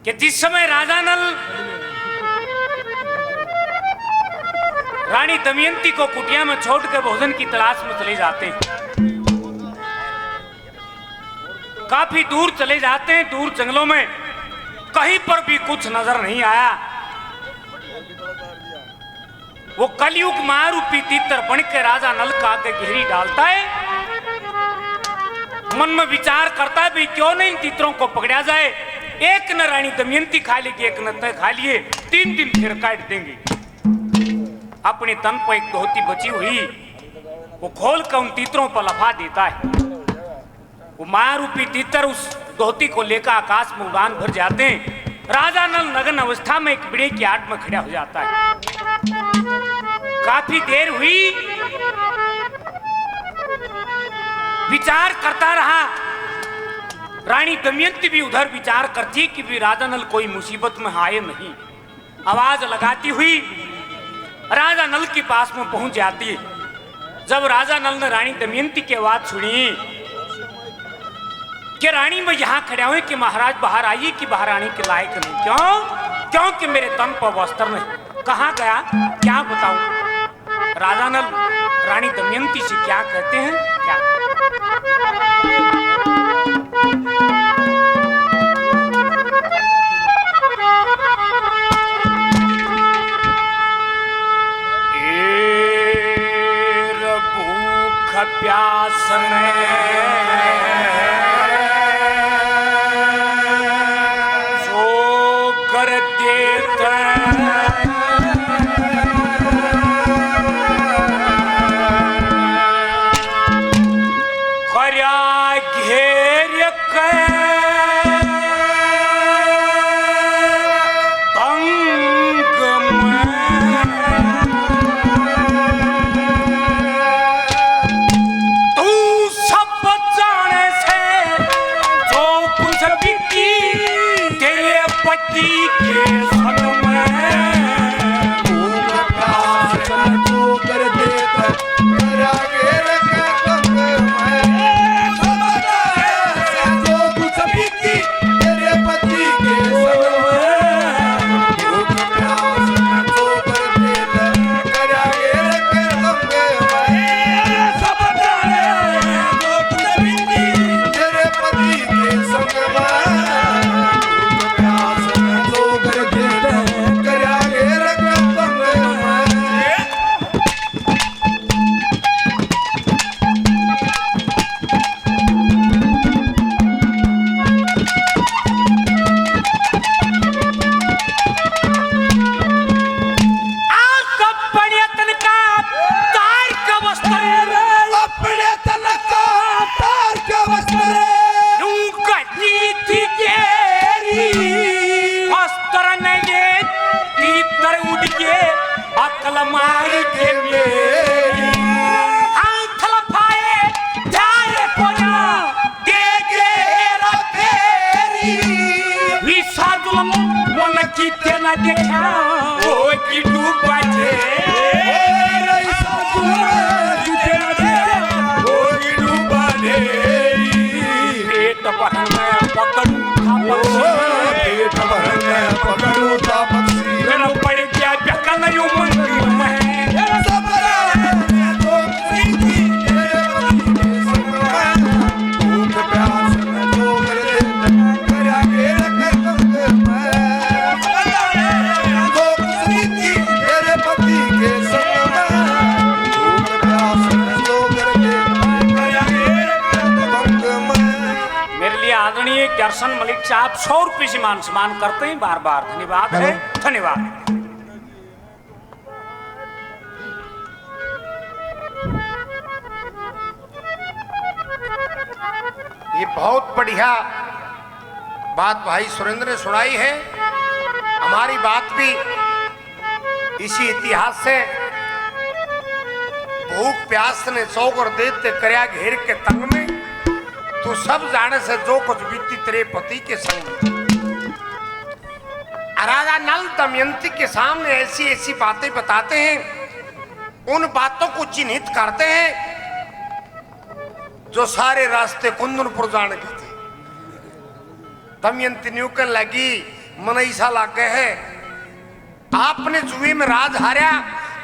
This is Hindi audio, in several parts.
कि जिस समय राजा नल रानी दमयंती को कुटिया में छोड़कर भोजन की तलाश में चले जाते हैं, काफी दूर चले जाते हैं, दूर जंगलों में कहीं पर भी कुछ नजर नहीं आया। वो कलयुग मारूपी तीतर बनकर राजा नल का आगे घेरी डालता है, मन में विचार करता है भी क्यों नहीं इन तीतरों को पकड़ा जाए। एक न रानी दमयंती खा लेगी, एक न तय खा लिए, 3 दिन फिर काट देंगे। अपने तन पर एक धोती बची हुई वो खोल कर उन तीतरों पर लफा देता है। वो मारूपी तीतर उस धोती को लेकर आकाश में उड़ान भर जाते हैं। राजा नल नग्न अवस्था में एक बिड़े की आड़ में खड़ा हो जाता है। काफी देर हुई, विचार करता रहा। रानी दमयंती भी उधर विचार करती कि भी राजा नल कोई मुसीबत में आए नहीं। आवाज लगाती हुई राजा नल के पास में पहुंच जाती है। जब राजा नल ने रानी दमयंती की आवाज सुनी कि रानी मैं यहां खड़ा हूं कि महाराज बाहर आइए कि बाहर आने के लायक नहीं। क्यों? क्योंकि मेरे तन पर वस्त्र नहीं। कहां गया, क्या बताऊं? राजा नल रानी दमयंती से क्या कहते हैं, क्या भूख प्यास में जो कर देता करया घेर के दर्शन मलिक साहब 100 रुपये से मान सम्मान करते हैं। बार बार धन्यवाद है, धन्यवाद। ये बहुत बढ़िया बात भाई सुरेंद्र ने सुनाई है। हमारी बात भी इसी इतिहास से भूख प्यास ने सौगर देते करया घेर के तंग में तो सब जाने से जो कुछ बीती तेरे पति के संग। राजा नल दमयंती के सामने ऐसी ऐसी बातें बताते हैं, उन बातों को चिन्हित करते हैं जो सारे रास्ते कुंदनपुर जाने के थे। दमयंती न्यूकन लगी मन ऐसा लाग गए है आपने जुए में राज हारा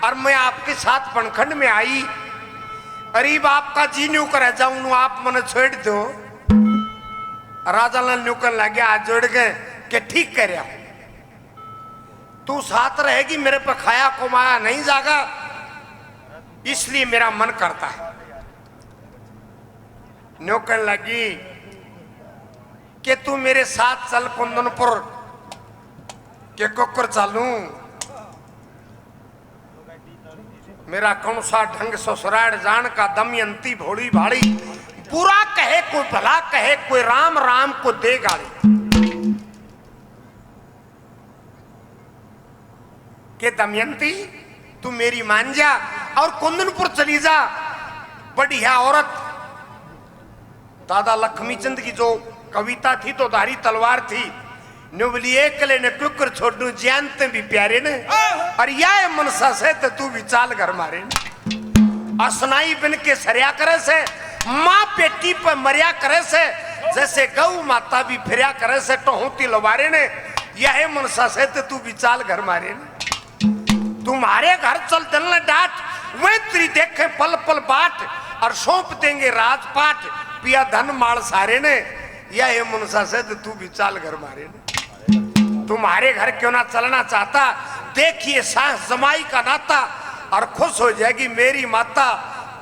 और मैं आपके साथ पनखंड में आई, अरीब आपका जी न्यू कर जाऊं आप मन छोड़ दो। राजा लाल न्यू कर लगे हाथ जोड़ गए कि ठीक कर रहा, तू साथ रहेगी मेरे पर खाया कमाया नहीं जागा, इसलिए मेरा मन करता है। न्यू कहने लगी कि तू मेरे साथ चल कुंदनपुर के कुकर चालू, मेरा कौन सा ढंग ससुराल जान का दमयंती भोली भाड़ी, बुरा कहे कोई भला कहे कोई राम राम को दे गाड़ी, के दमयंती तू मेरी मान जा और कुंदनपुर चली जा। बढ़िया औरत दादा लक्ष्मीचंद की जो कविता थी तो धारी तलवार थी, नुबली एकले ने कुकर छोड़ू जानते भी प्यारे ने, और या मनसा से तो तू भी चाल घर मारे असनाई बिन के सरिया करे से, माँ बेटी पर मरिया करे से, जैसे गौ माता भी फिरिया करे से टोहती लवारे ने, यह मनसा से तो तू भी चाल घर मारे ने। तुम्हारे घर चल चलने डांट वे तेरी देखे पल पल बाट, और सौंप देंगे राजपाट पिया धन माल सारे ने, यह मनसा से तो तू भी चाल घर मारे ने। तुम्हारे घर क्यों ना चलना चाहता, देखिए सास जमाई का नाता, और खुश हो जाएगी मेरी माता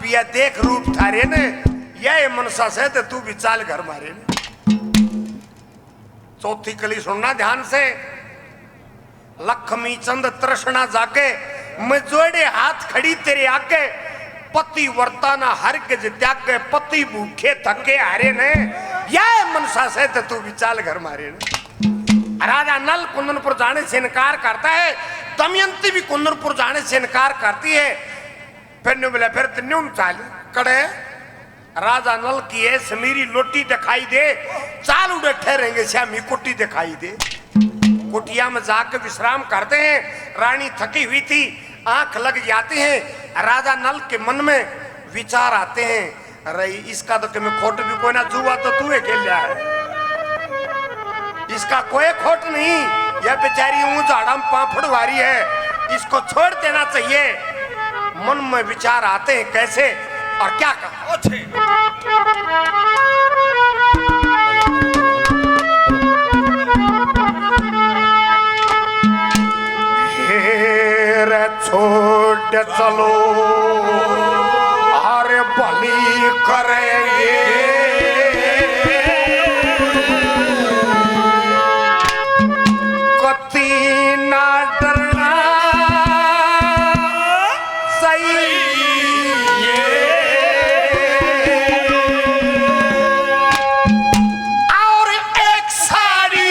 पिया देख रूप थारे ने, यह मनसा से तो तू भी चाल घर मारे ने। चौथी कली सुनना ध्यान से, लक्ष्मी चंद तृष्णा जाके मैं जोड़े हाथ खड़ी तेरे आगे, पति वर्ताना हर के त्यागे, पति भूखे थके हारे ने, यह मनसा से तो तू भी चाल घर मारे ने। राजा नल कुंदनपुर जाने से इनकार करता है, दमयंती भी कुंदनपुर जाने से इनकार करती है। फिर ने बोला फिर न्यून चाल कड़े, राजा नल की है समीरी लोटी दिखाई दे, चाल उड़े ठहरेंगे श्यामी कुटी दिखाई दे। कुटिया में जाकर विश्राम करते हैं, रानी थकी हुई थी, आंख लग जाती है, राजा नल के मन में विचार आते हैं, अरे इसका तो मैं खोट भी कोई ना जुआ तो तू खेल लिया है, इसका कोई खोट नहीं, यह बेचारी ऊंच आड़म पापड़वारी है, इसको छोड़ देना चाहिए। मन में विचार आते हैं कैसे और क्या छोड़ चलो अरे बलि करेंगे, कति ना डरना सही और एक साड़ी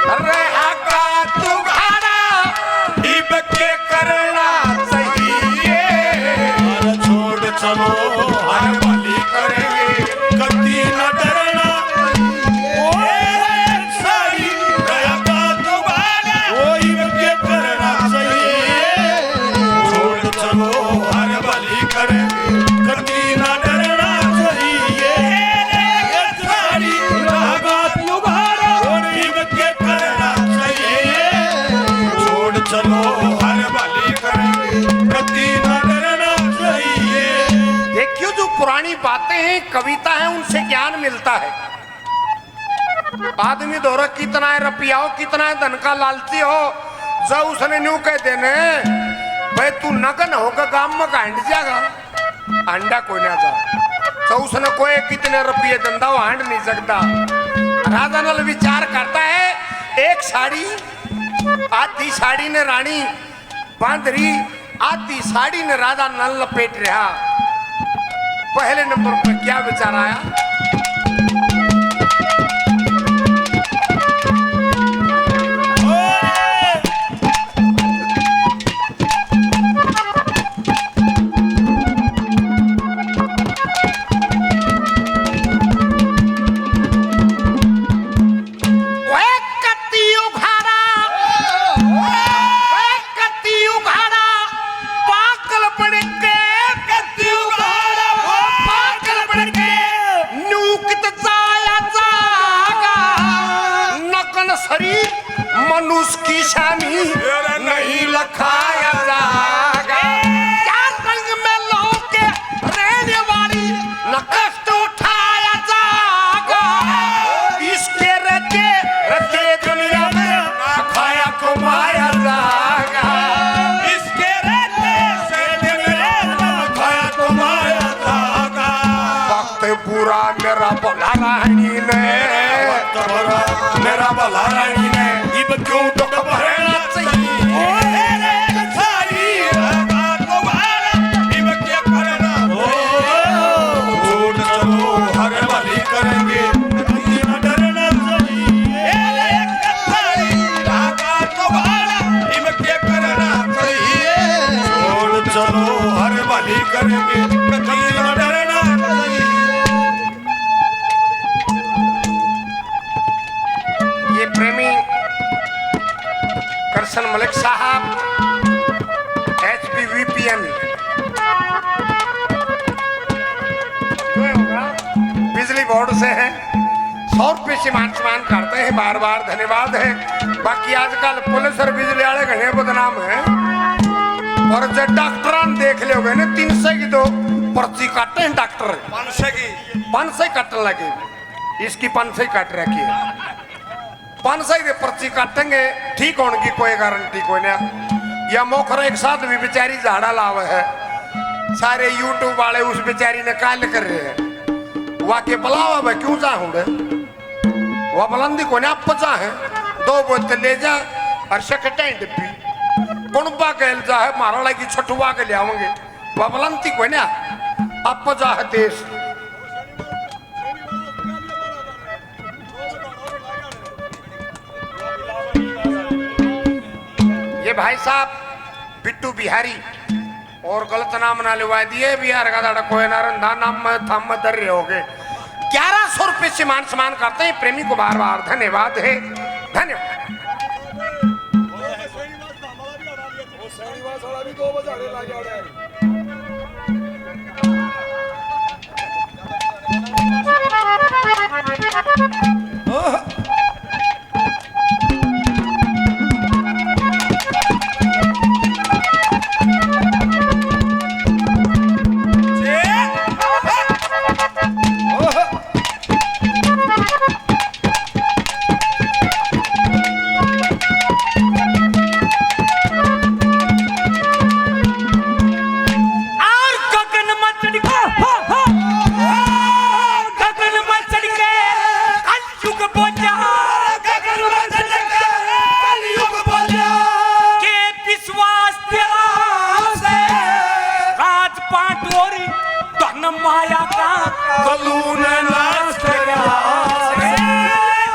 रहेगा तुम्हारा इब के करना चाहिए, छोड़ चलो हर बलि करेंगे कति ना डरना, एक साड़ी रहेगा तुम्हारा वो इब के करना चाहिए, छोड़ चलो हर बलि करेंगे कति ना डरना चाहिए, एक साड़ी रहेगा तुम्हारा वो इब के करना चाहिए, छोड़ चलो हर बलि करेंगे कति ना डरना चाहिए। देखियो जो पुरानी बातें हैं कविता है उनसे ज्ञान मिलता है। आदमी दोहरा कितना है रुपया हो कितना है धन का लालची हो, जब उसने न्यू कह देने भाई तू नगन होगा गांव में हांड जाएगा, अंडा कोई ना जा, तो उसने कोई कितने रुपये धंधा वो हांड नहीं सकता। राजा नल विचार करता है, एक साड़ी आधी साड़ी ने रानी बांध रही, आधी साड़ी ने राजा नल लपेट रहा। पहले नंबर पर क्या विचार आया, मानुष की शानी नहीं लखाया जागा। चार रंग में लौके रहने वाली न कष्ट उठाया जागा। इसके रहते रहते दुनिया में खाया कमाया जागा। इसके रहते से दुनिया में खाया कमाया जागा। वक्त बुरा मेरा भला रानी ने, मेरा भला रानी ने इब क्यों दुख भरना चाहिए। सारी रात को वाला इब क्या करना हो। छोड़ चलो हर भली करेंगे कभी न डरना चाहिए। सारी रात को वाला इब क्या करना चाहिए। छोड़ चलो हर भली करेंगे कभी न डरना चाहिए। ये प्रेमी करसन मलिक साहब HPVPN बिजली बोर्ड से हैं। 100 रुपये से मान सम्मान करते हैं, बार बार धन्यवाद है। बाकी आजकल पुलिस और बिजली वाले घने बदनाम है। और जब डॉक्टर देख लोगे ना 300 की दो पर्ची काटते हैं डॉक्टर। 500 काटने लगे, इसकी 500 काट रखी है। 500 की पर्ची काटेंगे, ठीक होने की कोई गारंटी कोई नहीं। या मोखर एक साथ भी बेचारी झाड़ा लावे है। सारे यूट्यूब वाले उस बेचारी ने काल कर रहे हैं। वाके बुलावा भाई क्यों चाहूंगे, वह बुलंदी को ना पचा है। 2 बोतल ले जा और सेकंड डिब्बी कुणबा के जा है, मारा लगी छठुआ के ले आवेंगे। वह बुलंदी को ना अब पचा है देश। ये भाई साहब बिट्टू बिहारी और गलत नाम ना लिवा दिए। बिहार का दाड़ा कोई नारंदा नाम में थम दर रहे हो गए। 1100 रुपये से मान सम्मान करते हैं प्रेमी को, बार बार धन्यवाद है। धन्यवाद। माया का बलून नाच गया।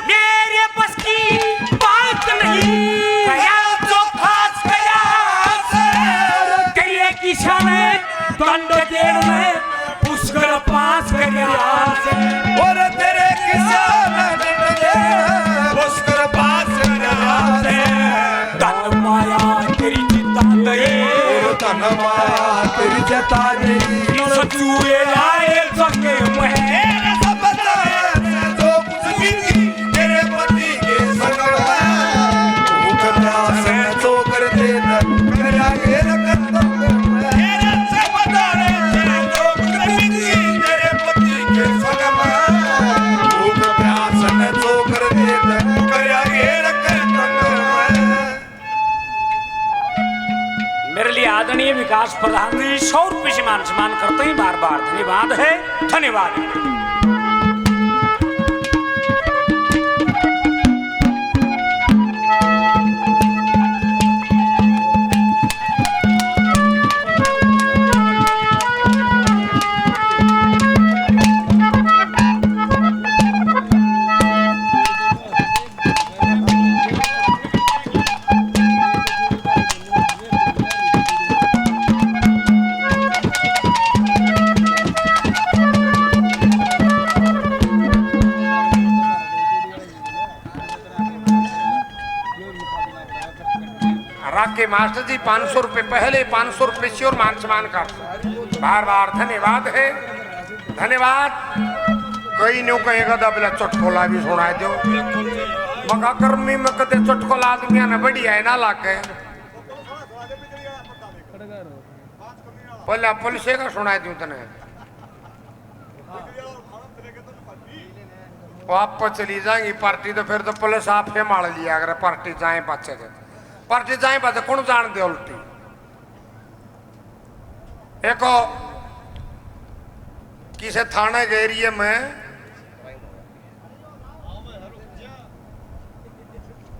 मेरे बस की बात नहीं, गया जो खास गया। तेरे किसान दंड देर में पुष्कर पास गया। और तेरे किसान दंड देर पुष्कर पास गया। धन माया तेरी चिता दे, धन माया तेरी जता दे। सचुए आए संगे में सब जो कुछ भी तेरे पति के संग है तो कर दे मेरा ये रकम मेरा सब जो कुछ भी तेरे पति के संग है तो कर दे मेरा ये रकम। मेरे लिए आदरणीय विकास प्रधान जी 100 रुपये से मान सम्मान करते हैं, बार बार धन्यवाद है। धन्यवाद। के मास्टर जी 500 रुपये पहले 500 रुपये से और मान सम्मान कर बार बार धन्यवाद है। धन्यवाद। कई न्यू कहेगा दबला चटकोला भी सुना दो। मगा गर्मी में कदे चटकोल आदमी ने बढ़िया है ना लाके पहले पुलिस का सुनाई दूं तने आप चली जाएंगी पार्टी तो फिर तो पुलिस आप ही मार लिया अगर पार्टी जाए पाचे कौन जान दे उल्टी एक किसी थाने के एरिया में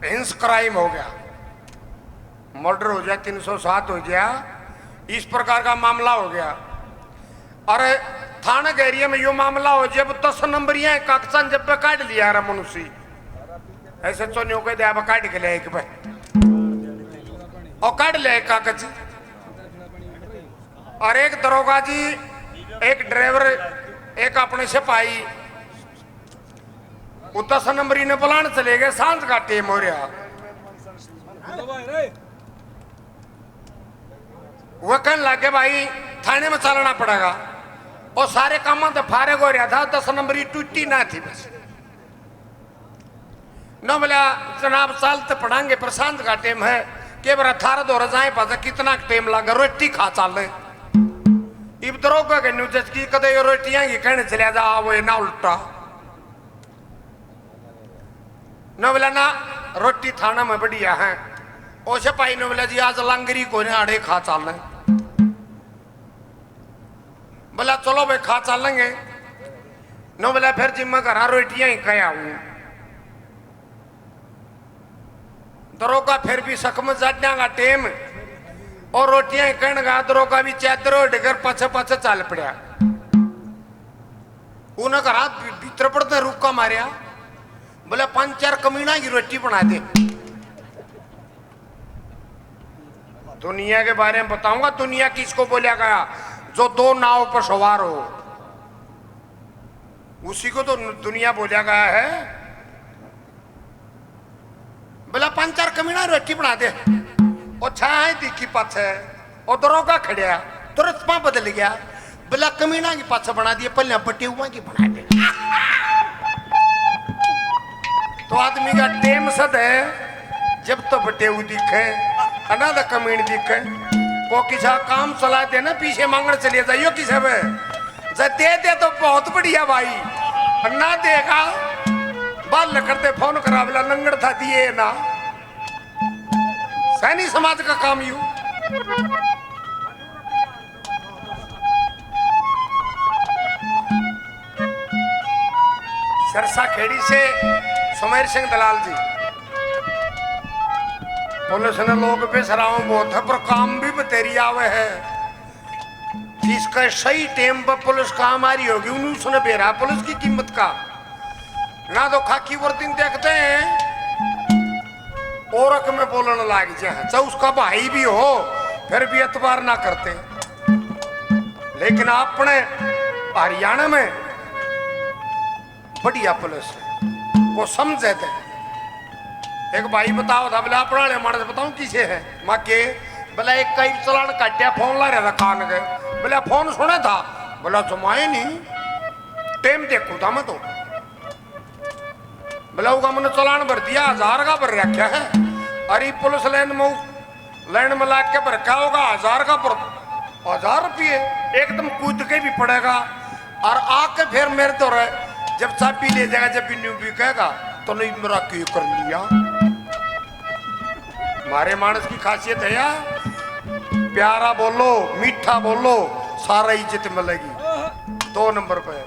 हिंस क्राइम हो गया, मर्डर हो गया, 307 हो गया, इस प्रकार का मामला हो गया। अरे थाने के एरिया में यो मामला हो जब 10 नंबरिया कागजान जब काट लिया रे मनुष्य ऐसे चोनियों के दिया काट के ले एक भाई और काट ले कागज। और एक दरोगा जी, एक ड्राइवर, एक अपने सिपाही वो 10 नंबरी ने बुलाने चले गए। सांझ का टेम हो रहा, वो कहने लगे भाई थाने में चलना पड़ेगा और सारे कामों तो फारे हो रहा था, 10 नंबरी टूटी ना थी बस न बोला जनाब चलते पढ़ाएंगे पर सांझ का टेम है के बार 18 दो रजाएं पास कितना टेम लगा रोटी खा चल इब दरोगा के न्यूज की कदे रोटियां ही कहने चले जा वो ना उल्टा न बोला ना रोटी थाना में बढ़िया है ओ सिपाही ने बोला जी आज लंगरी को आड़े खा चल बोला चलो भाई खा चलेंगे न बोला फिर जिम्मे घर रोटियां ही कह आऊं दरोगा फिर भी सकम चढ़ने का टेम और रोटियां कहने का दरोगा भी चादर डगर पछे पछे चल पड़ा उन्हें कहा भीतर पड़ते रुका मारिया बोले 5-4 कमीना की रोटी बना दे। दुनिया के बारे में बताऊंगा, दुनिया किसको बोला गया जो 2 नाव पर सवार हो, उसी को तो दुनिया बोला गया है। बोला 5-4 कमीना रोटी बना दे और छाए दिखी पाछे और दरोगा खड़िया तुरंत पां बदल गया। बोला कमीना की पाछे बना दिए पहले बटे हुआ की बना दे। तो आदमी का टेम सद है जब तो बटे हुए दिखे अनादा कमीन दिखे को किसा काम चला दे ना पीछे मांगने चले जाइयो किसे वे दे दे तो बहुत बढ़िया भाई ना देगा बाल करते फोन करा बोला लंगड़ था दिए ना सैनी समाज का काम यू। सरसा खेड़ी से सुमेर सिंह दलाल जी पुलिस ने लोग पे सराव बहुत है पर काम भी बतेरी आवे है जिसका सही टाइम पर पुलिस काम आ रही होगी उन्हें उसने बेरा पुलिस की कीमत का ना तो खाकी वर्दी देखते हैं औरक में बोलने लग जाए चाहे उसका भाई भी हो फिर भी एतबार ना करते। लेकिन अपने हरियाणा में बढ़िया पुलिस वो समझे थे। एक भाई बताओ था बोला अपना मानस बताऊं किसे है माँ के बोला एक कई चलान काटिया फोन ला रहा था कान गए बोला फोन सुना था बोला जमाए नहीं टेम देखू था मैं तो बोला होगा मैंने चलान भर दिया 1000 का भर रखा है। अरे पुलिस लाइन में ला के भर क्या होगा 1000 का पर 1000 रुपये एकदम कूद के भी पड़ेगा और आके फिर मेरे तो रहे जब चाबी ले जाएगा जब भी न्यू भी कहेगा तो नहीं मेरा क्यों कर लिया। हमारे मानस की खासियत है यार प्यारा बोलो मीठा बोलो सारा इज्जत मिलेगी। 2 नंबर पे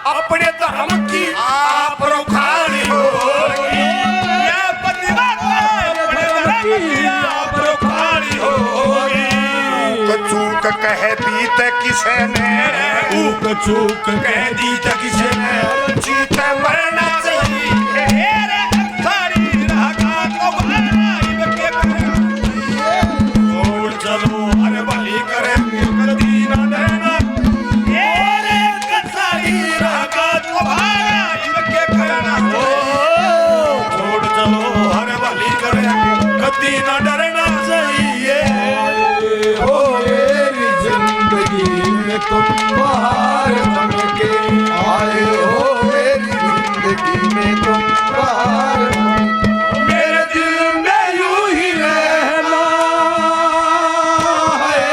अपने धर्म की आप रुखारी हो तो चूक कह बीत की किसे ने ऊक चूक कह दी त किसे ने जीते मरना चाहिए रे सारी रागा को भाई बके छोड़ चलो अरे भली करे कदी ना देना रे सारी रागा को भाई बके करना छोड़ चलो अरे भली करे कदी ना डरना चाहिए हो मेरी जिंदगी में तुम बाहर बन के आए हो मेरी जिंदगी में तुम बाहर बन के मेरे दिल में यूं ही रहना है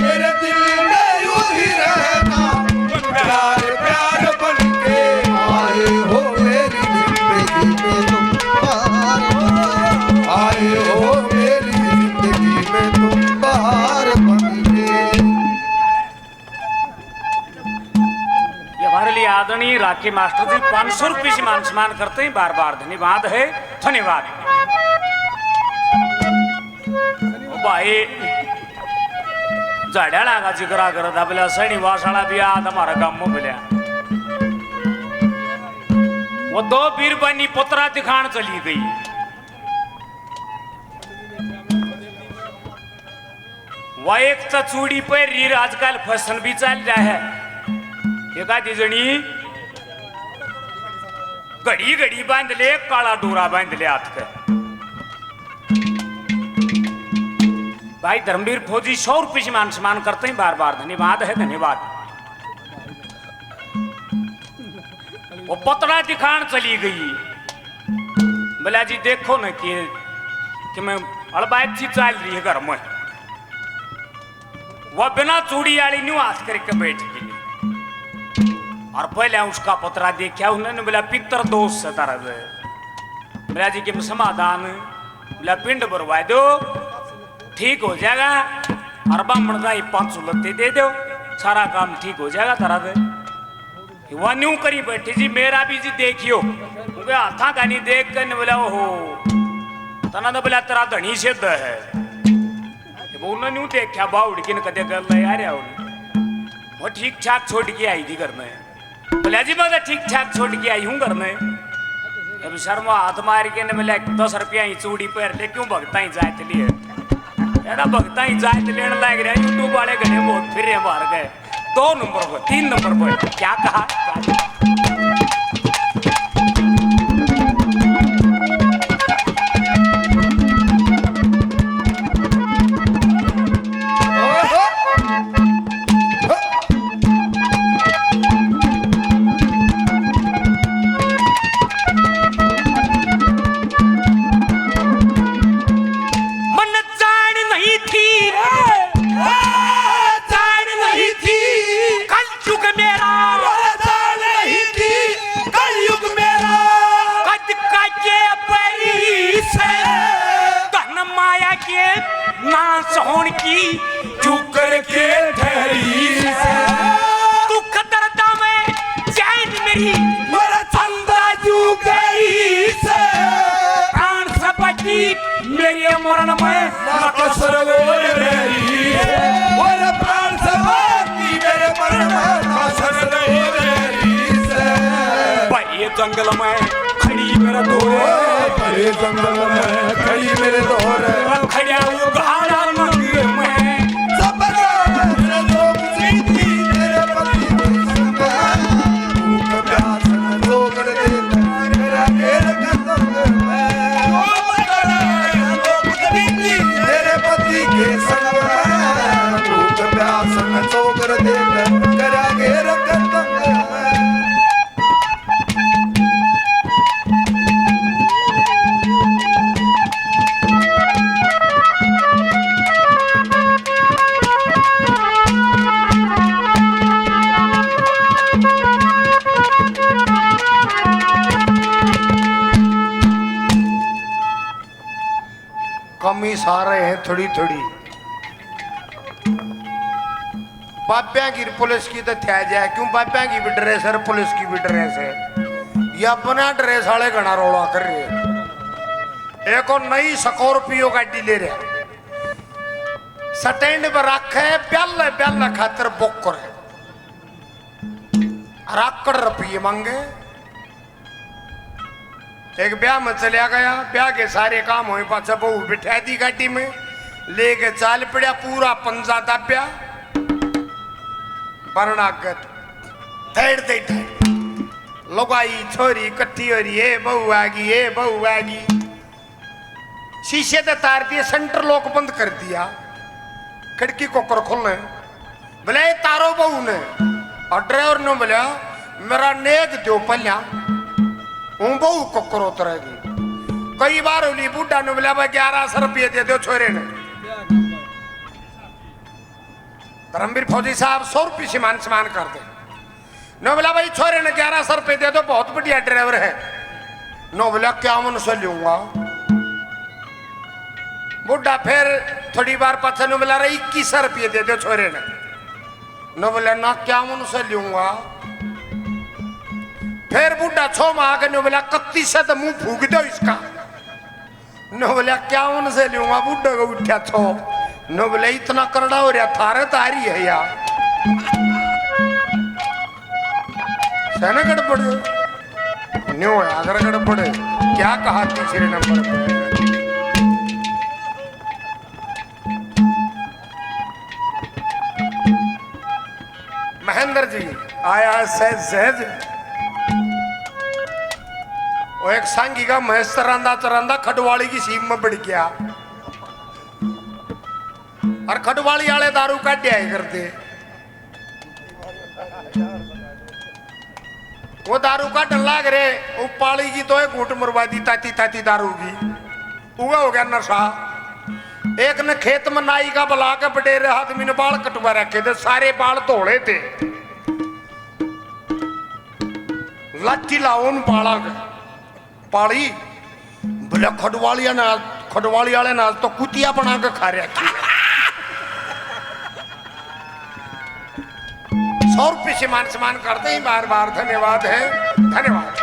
मेरे दिल में यूं ही रहना प्यार प्यार बन के आए हो मेरी जिंदगी में तुम बाहर बन के आए हो मेरी जिंदगी में तुम बाहर बन के ये हमारे लिए आदरणीय राखी मास्टर जी 500 रुपये से मान सम्मान करते हैं, बार बार धन्यवाद है, धन्यवाद। ओ भाई झाड्याला का जिक्रा करत आपल्या सणीवासाला बी आज हमारा गांव में मिल्या वो 2 बीरबानी पत्रा दिखाण चली गई। वह एक चूड़ी पर रीर आजकल फैशन भी चल रहा है। एखादी जणी घड़ी घड़ी बांध ले काला डोरा बांध ले हाथ के। भाई धर्मवीर फौजी 100 रुपये से मान सम्मान करते हैं, बार बार धन्यवाद है, धन्यवाद। वो पतड़ा दिखान चली गई। बोला जी देखो ना कि मैं अड़बाइत सी चल रही है घर में। वह बिना चूड़ी वाली न्यू हाथ करके बैठ गई और पहले उसका पतरा देखा। उन्होंने बोला पितर दोष से तारा दे। बोला जी कि समाधान, बोला पिंड भरवा दो ठीक हो जाएगा और ब्राह्मण का 500 लत्ते दे दो, सारा काम ठीक हो जाएगा तारा दे। वह न्यू करी बैठी जी। मेरा भी जी देखियो हाथा का नहीं देख कर बोला ओहो तना तो बोला तेरा धनी सिद्ध है। उन्होंने न्यू देखा बाउड़ किन कदे कर ले यार वो ठीक ठाक छोड़ के आई थी घर में। बोला जी मैं ठीक ठाक छोड़ के आई हूँ घर में। अभी शर्मा हाथ मार के बोला 10 रुपया ही चूड़ी पर ले क्यों भगता ही जाए लिए यार भगता ही जाए लेने लग रहा है। यूट्यूब वाले घने बहुत फिर मार गए 2 नंबर पर 3 नंबर पर क्या कहा। सोहन की चुकर के ठहरी तू कदरता में चैन मेरी मेरा चंदा जू गई से प्राण सपटी मेरे मरण में कसर वो रही और प्राण सपटी मेरे मरण में कसर रही से। भाई ये जंगल में खड़ी मेरा दोरे, ये जंगल में खड़ी मेरे दोरे खड़ा उगाड़ा मंदिर में कमी सारे हैं थोड़ी थोड़ी। बाब्या की पुलिस की तो थ्या जाए क्यों, बाब्या की भी ड्रेस है पुलिस की भी ड्रेस है। ये अपना ड्रेस वाले घना रोड़ा कर रहे हैं। एक और नई स्कॉर्पियो गाड़ी ले रहे स्टैंड पर रखे प्याले प्याले खातर बोकर है राकड़ रुपये मांगे। एक ब्याह में चलिया गया, ब्याह के सारे काम हुए, पाछा बहू बिठा दी गाड़ी में, लेके चाल पड़ा, पूरा पंजा दाब्या, बरनागत ठहरते ठहर लुगाई छोरी इकट्ठी हो रही है, बहू आ गई है, बहू आ गई। शीशे से तार दिए, सेंटर लॉक बंद कर दिया, खिड़की को कर खोलने बोले तारो बहू ने, और ड्राइवर ने बोला मेरा नेक दो पलिया हूं बहू कोकर उतरेगी। कई बार होली बूढ़ा ने बोला 1100 रुपये दे दो छोरे ने। धर्मवीर फौजी साहब 100 रुपये सीमान समान कर दे। नो बोला भाई छोरे ने 1100 रुपये दे दो, बहुत बढ़िया ड्राइवर है। नो बोला क्या मन से लूंगा। बुढ़ा फिर थोड़ी बार पाछा नो बोला 2100 रुपये दे दो छोरे ने। नो बोला ना क्या मन से लूंगा। फिर बुढ़ा 6 माह के नो बोला 31 तो मुंह फूक दो इसका। नो बोला क्या मन से लूंगा। बुढ़ा को उठा 6। नो बोला इतना करड़ा हो रहा थारे तारी है यार, सहना गड़बड़ न्यू है अगर गड़बड़ क्या कहा तीसरे नंबर पे। महेंद्र जी आया सहज सहज, वो एक सांगी का महेश चरांदा चरांदा खडवाली की सीम में बढ़ गया, और खडवाली वाले दारू काट आए करते। वो दारू का डर लाग रहे, वो पाली की तो एक घूट मरवा दी ताती ताती दारू की, उगा हो गया नशा। एक ने खेत में नाई का बुला के बटेरे आदमी ने बाल कटवा रखे थे, सारे बाल धोले थे। लाठी लाओ उन बाला के पाली बोले खडवाली वाले नाल तो कुतिया बना के खा रखी। 100 रुपये से मान सम्मान करते ही बार बार धन्यवाद है, धन्यवाद।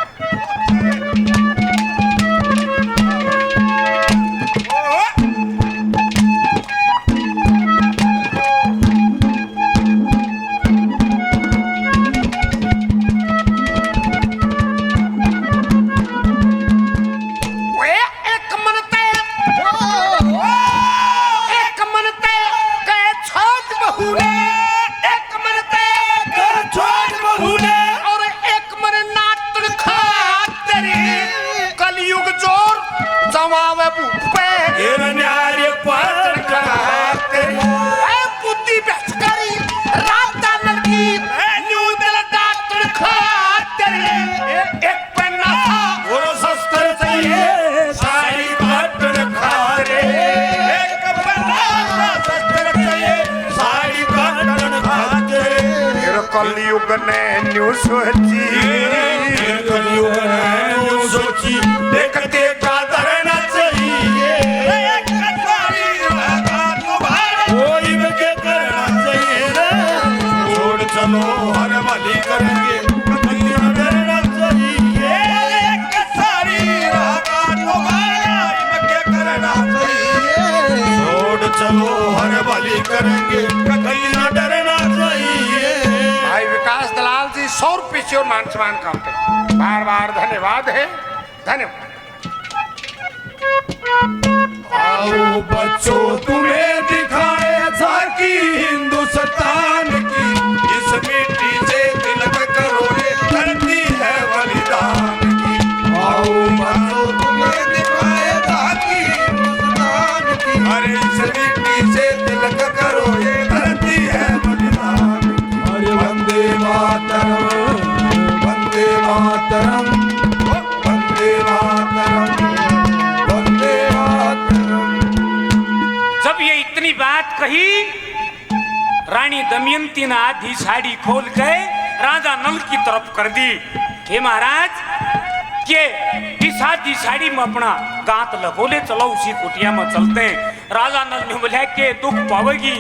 कलयुग ने न्यू सोची देखते का धरना चाहिए, कोई के करना चाहिए रे, छोड़ चलो हर वाली करेंगे करना चाहिए। एक सारी के करना चाहिए, छोड़ चलो हर वाली करेंगे कहीं डरना चाहिए। भाई विकास दलाल जी 100 रुपये से और मान सम्मान करते, बार बार धन्यवाद है, धन्यवाद। आओ बच्चों तुम्हें दिखाए झांकी हिंदुस्तान की, इस मिट्टी से तिलक करो ये धरती है बलिदान की। आओ बच्चों तुम्हें दिखाए झांकी हिंदुस्तान की, अरे इस मिट्टी से तिलक करो ये धरती है बलिदान की। अरे वंदे मातरम वंदे मातरम वंदे मातरम वंदे मातरम। जब ये इतनी बात कही, रानी दमयंती ने आधी साड़ी खोल के राजा नल की तरफ कर दी। हे महाराज ये इस आधी साड़ी में अपना गांत लगोले चलो, उसी कुटिया में चलते हैं। राजा नल ने बोला कि दुख पावेगी,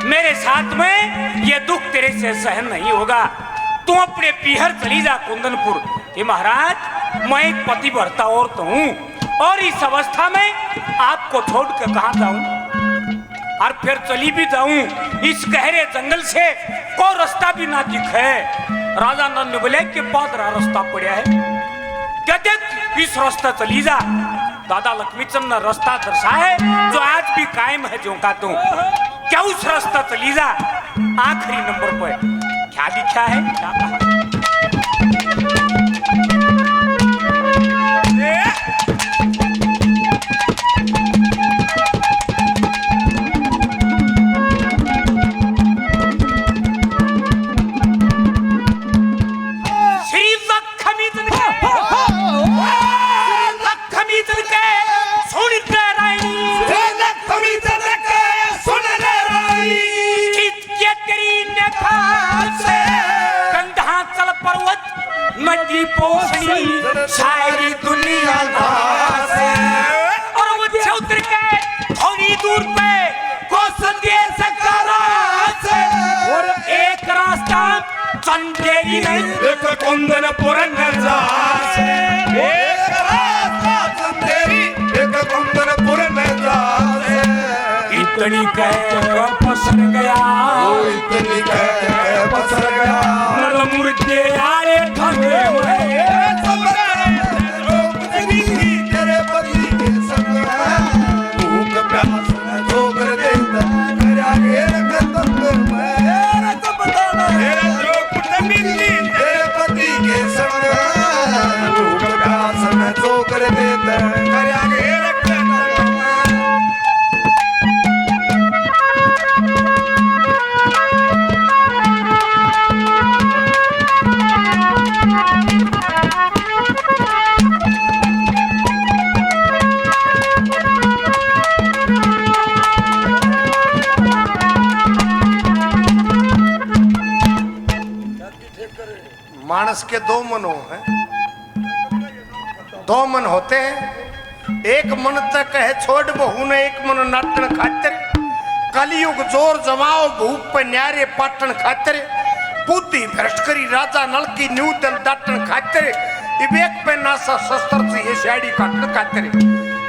मेरे साथ में ये दुख तेरे से सहन नहीं होगा, तू अपने पीहर चली जा कुंदनपुर। हे महाराज मैं एक पति भरता औरत हूँ, और इस अवस्था में आपको छोड़ कर कहाँ जाऊं। और फिर चली भी जाऊं इस गहरे जंगल से को रास्ता भी ना दिखे। राजा नल ने बोले के पादरा रास्ता पड़ा है, कहते इस रास्ता चली जा। दादा लक्ष्मीचंद ने रास्ता दर्शा है जो आज भी कायम है जो का तू क्या उस रास्ता चली जा। आखिरी नंबर पर क्या लिखा है, क्या कहा? नदी पोषणी सारी दुनिया से और वो उतर के थोड़ी दूर पे कौशल्य से और एक रास्ता चंदेरी में एक कुंदनपुर नजार से, एक रास्ता चंदेरी एक कुंदनपुर नजार से। इतनी कह पसर गया, इतनी कह पसर गया, नल मुर्दे आए ठगे हुए तेरे पति के संग भूख प्यास में ठोकर देता करा घेर कदम में तेरे जो कुटुंबी तेरे पति के संग भूख प्यास में ठोकर देता करा घेर कदम में। मानस के दो मन हैं, दो मन होते हैं। एक मन तक कहे छोड़ बहू ने, एक मन नाटन खातिर। कलयुग जोर जमाओ भूप पे न्यारे पाटन खातिर। बुद्धि भ्रष्ट करी राजा नल की न्यू दल दाटन खातिर। इबेक पे नासा शस्त्र चाहिए शाड़ी काटन खातिर।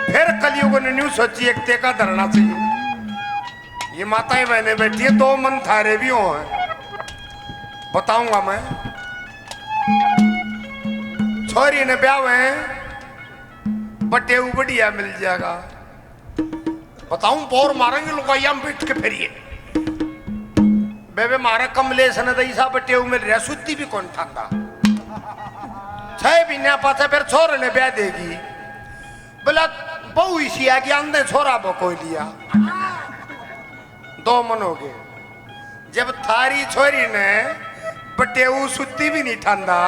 फिर कलयुग ने न्यू सोची एक तेका धरना चाहिए। ये माताएं बहने बैठी है, दो मन थारे भी हो हैं, बताऊंगा मैं। छोरी ने ब्याह है बटे बढ़िया मिल जाएगा, बताऊं बोर मारेंगे लुगाइया में बैठ के फिरिए। बेबे मारा कमलेश ने दईसा बटे मिल रहा, सुती भी कौन ठांदा। 6 महीने पास फिर छोरे ने ब्याह देगी, बोला बहु इसी आगे अंधे छोरा बको लिया। दो मन हो गए। जब थारी छोरी ने बटेऊ सुती भी नहीं ठांदा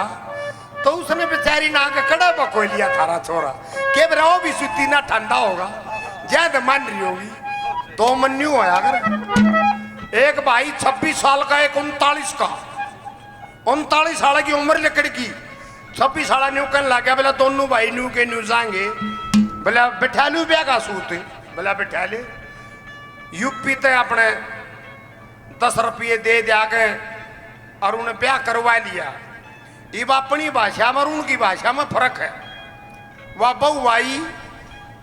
तो उसने बेचारी ना के कड़ा बको लिया थारा छोरा के ब्राओ भी सुती ना ठंडा होगा, ज्यादा मान रही होगी। तो मन न्यू होया अगर एक भाई 26 साल का, एक 39 का। 39 साल की उम्र लकड़ की, 26 साल न्यू कहने लग गया। बोला दोनों भाई न्यू के न्यू जाएंगे। बोला बैठा लू ब्याह का सूत। बोला बैठा ले। यूपी ते अपने 10 रुपये दे दिया के और उन्हें ब्याह करवा लिया। अब अपनी भाषा में और उनकी भाषा में फर्क है। वह बहू आई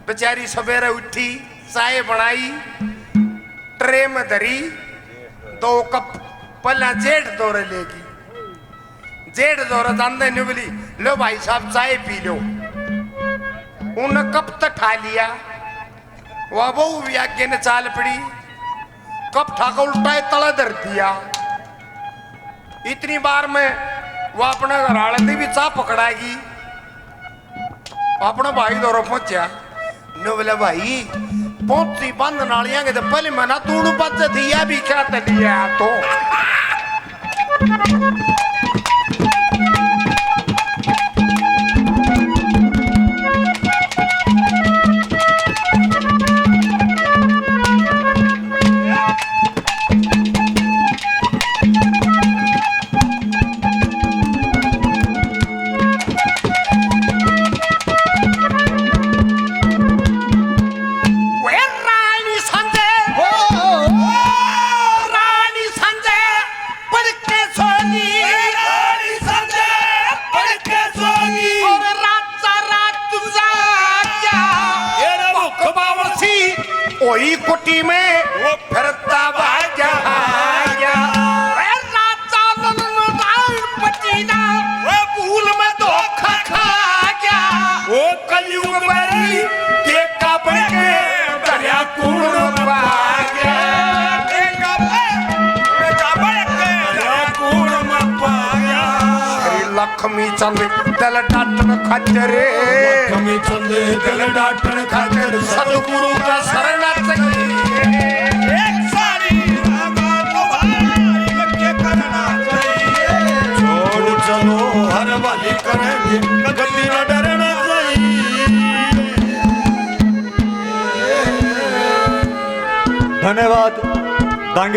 बेचारी सवेरे उठी, चाय बनाई, ट्रे में धरी, 2 कप पहला जेठ दौरे लेगी। जेठ दौरे जानते नहीं बोली लो भाई साहब चाय पी लो। उन्हें कप तक ठा लिया। वह बहू भी आगे ने चाल पड़ी, कप ठाकर उल्टा तला धर दिया। इतनी बार में वह अपने घर आलती भी चाह पकड़ाएगी। अपना भाई दौर पहुंचा ने बोले भाई पहुंची बंद नालियां के तो पहले मना तूड़ बच थी या भी क्या तलिया तो रानी संजय पढ़ के सोनी ओही कुटी में फिरता भाग्या भाग्या पटीना वो भूल में धोखा खा गया वो कलयुग बरी के कपड़े के दरिया कूड़ पा गया लक्ष्मी चंद दल डाटन खचरे लक्ष्मी चंद दिल डाटन खातिर सतगुरु का शरण चाहिए एक सारी रागा तुम्हारी के करना चाहिए छोड़ चलो हर वाली करेंगे गलती न डरना चाहिए धन्यवाद डांगे